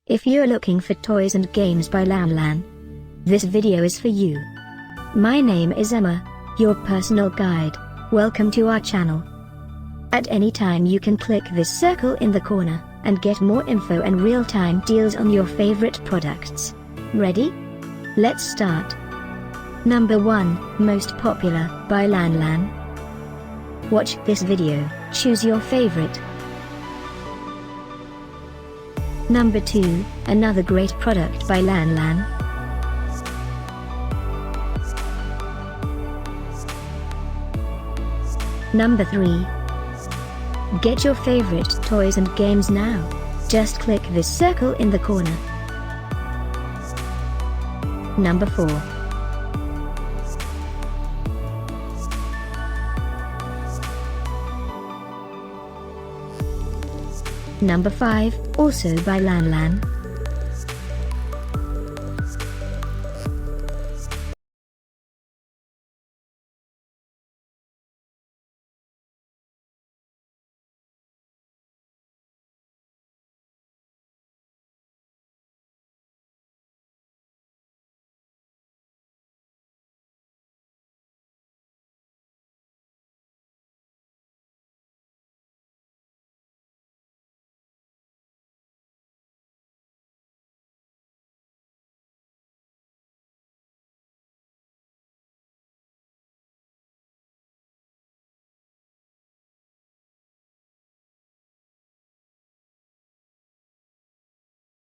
If you're looking for toys and games by Lanlan, this video is for you. My name is Emma, your personal guide. Welcome to our channel. At any time you can click this circle in the corner, and get more info and real-time deals on your favorite products. Ready? Let's start. Number 1, Most Popular, by Lanlan. Watch this video, choose your favorite. Number 2, another great product by Lanlan. Number 3. Get your favorite toys and games now. Just click this circle in the corner. Number 4. Number 5, also by Lanlan.